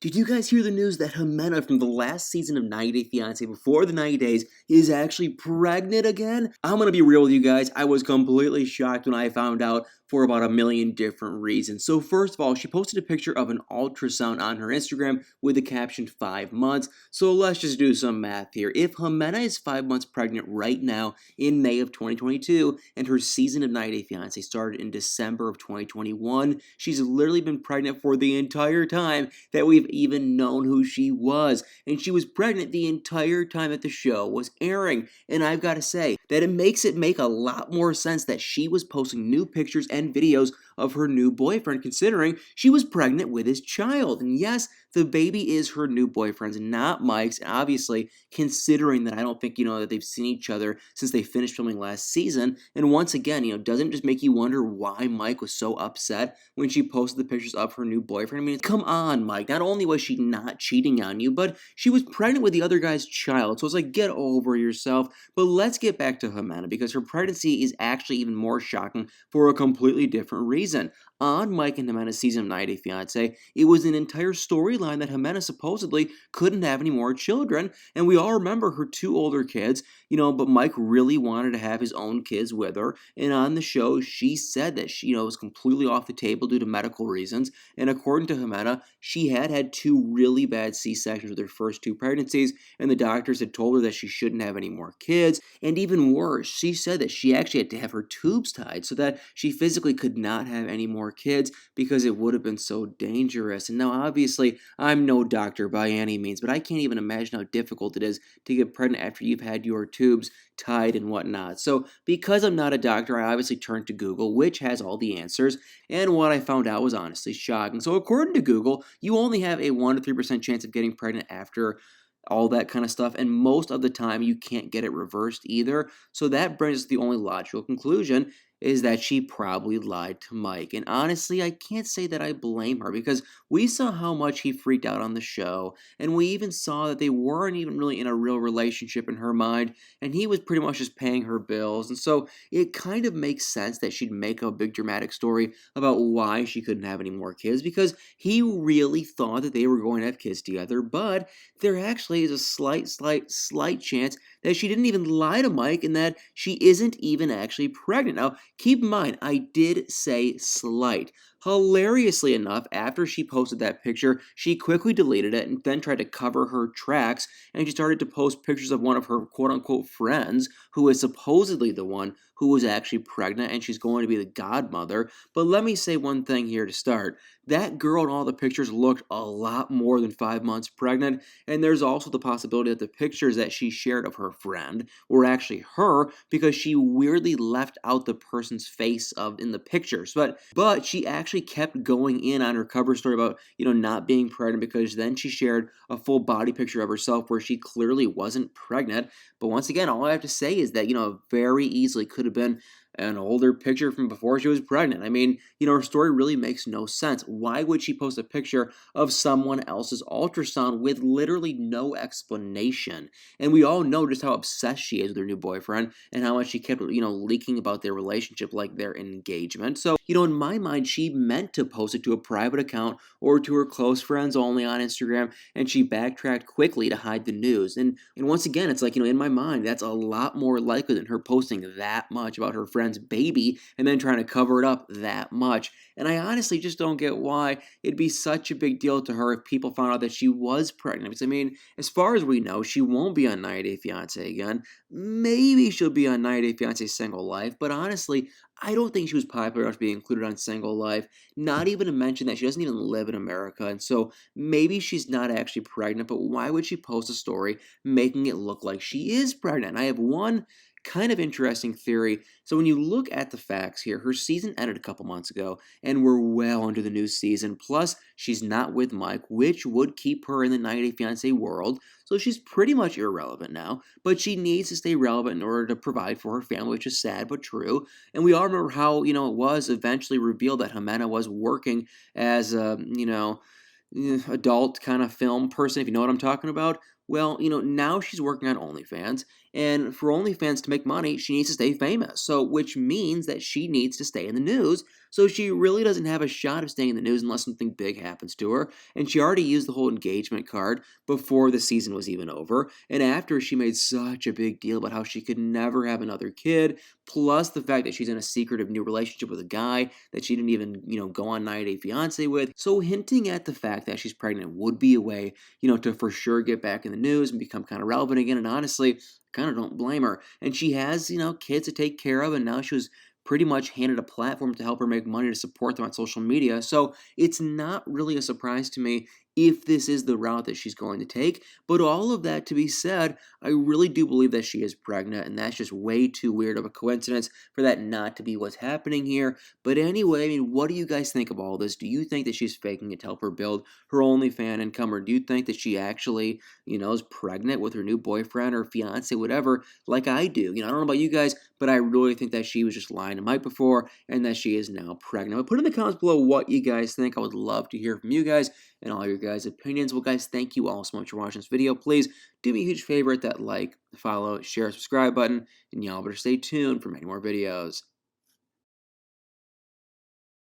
Did you guys hear the news that Ximena from the last season of 90 Day Fiance before the 90 days is actually pregnant again? I'm gonna be real with you guys, I was completely shocked when I found out for about a million different reasons. So first of all, she posted a picture of an ultrasound on her Instagram with the caption 5 months. So let's just do some math here. If Ximena is 5 months pregnant right now in May of 2022 and her season of 90 Day Fiance started in December of 2021, she's literally been pregnant for the entire time that we've even known who she was. And she was pregnant the entire time that the show was airing. And I've got to say that it makes it make a lot more sense that she was posting new pictures and videos of her new boyfriend, considering she was pregnant with his child. And yes, the baby is her new boyfriend's, not Mike's. And obviously, considering that I don't think, that they've seen each other since they finished filming last season. And once again, doesn't it just make you wonder why Mike was so upset when she posted the pictures of her new boyfriend? I mean, come on, Mike. Not only was she not cheating on you, but she was pregnant with the other guy's child. So it's like, get over yourself. But let's get back to Ximena, because her pregnancy is actually even more shocking for a completely different reason. On Mike and Ximena's season of 90 Day Fiance, it was an entire storyline that Ximena supposedly couldn't have any more children, and we all remember her 2 older kids, but Mike really wanted to have his own kids with her, and on the show, she said that she, was completely off the table due to medical reasons, and according to Ximena, she had 2 really bad C-sections with her first 2 pregnancies, and the doctors had told her that she shouldn't have any more kids, and even worse, she said that she actually had to have her tubes tied so that she physically could not have any more kids because it would have been so dangerous. And now, obviously, I'm no doctor by any means, but I can't even imagine how difficult it is to get pregnant after you've had your tubes tied and whatnot. So, because I'm not a doctor, I obviously turned to Google, which has all the answers, and what I found out was honestly shocking. So, according to Google, you only have a 1 to 3% chance of getting pregnant after all that kind of stuff, and most of the time you can't get it reversed either. So that brings us to the only logical conclusion, is that she probably lied to Mike. And honestly, I can't say that I blame her, because we saw how much he freaked out on the show, and we even saw that they weren't even really in a real relationship in her mind, and he was pretty much just paying her bills. And so it kind of makes sense that she'd make a big dramatic story about why she couldn't have any more kids, because he really thought that they were going to have kids together. But there actually is a slight chance that she didn't even lie to Mike and that she isn't even actually pregnant. Now, keep in mind, I did say slight. Hilariously enough, after she posted that picture, she quickly deleted it and then tried to cover her tracks, and she started to post pictures of one of her quote-unquote friends, who is supposedly the one who was actually pregnant, and she's going to be the godmother. But let me say one thing here to start. That girl in all the pictures looked a lot more than 5 months pregnant, and there's also the possibility that the pictures that she shared of her friend were actually her, because she weirdly left out the person's face in the pictures. But she actually kept going in on her cover story about, not being pregnant, because then she shared a full body picture of herself where she clearly wasn't pregnant. But once again, all I have to say is that, very easily could have been an older picture from before she was pregnant. I mean, her story really makes no sense. Why would she post a picture of someone else's ultrasound with literally no explanation? And we all know just how obsessed she is with her new boyfriend and how much she kept, leaking about their relationship like their engagement. So, in my mind, she meant to post it to a private account or to her close friends only on Instagram, and she backtracked quickly to hide the news. And once again, it's like, in my mind, that's a lot more likely than her posting that much about her friend's baby and then trying to cover it up that much. And I honestly just don't get why it'd be such a big deal to her if people found out that she was pregnant. Because, I mean, as far as we know, she won't be on 90 Day Fiance again. Maybe she'll be on 90 Day Fiance Single Life, but honestly, I don't think she was popular enough to be included on Single Life, not even to mention that she doesn't even live in America, and so maybe she's not actually pregnant, but why would she post a story making it look like she is pregnant? I have one kind of interesting theory. So when you look at the facts here, her season ended a couple months ago, and we're well into the new season. Plus, she's not with Mike, which would keep her in the 90 Day Fiance world. So she's pretty much irrelevant now, but she needs to stay relevant in order to provide for her family, which is sad but true. And we all remember how, it was eventually revealed that Ximena was working as a, adult kind of film person, if you know what I'm talking about. Well, now she's working on OnlyFans, and for OnlyFans to make money, she needs to stay famous. So, which means that she needs to stay in the news. So, she really doesn't have a shot of staying in the news unless something big happens to her. And she already used the whole engagement card before the season was even over. And after she made such a big deal about how she could never have another kid, plus the fact that she's in a secretive new relationship with a guy that she didn't even, go on 90 Day Fiance with. So, hinting at the fact that she's pregnant would be a way to for sure get back in the news and become kind of relevant again. And honestly, kind of don't blame her. And she has, kids to take care of, and now she was pretty much handed a platform to help her make money to support them on social media. So it's not really a surprise to me if this is the route that she's going to take. But all of that to be said, I really do believe that she is pregnant, and that's just way too weird of a coincidence for that not to be what's happening here. But anyway, I mean, what do you guys think of all this? Do you think that she's faking it to help her build her OnlyFans income, or do you think that she actually, is pregnant with her new boyfriend or fiance, whatever, like I do? I don't know about you guys, but I really think that she was just lying to Mike before and that she is now pregnant. But put in the comments below what you guys think. I would love to hear from you guys and all your guys' opinions. Well, guys, thank you all so much for watching this video. Please do me a huge favor, hit that like, follow, share, subscribe button, and y'all better stay tuned for many more videos.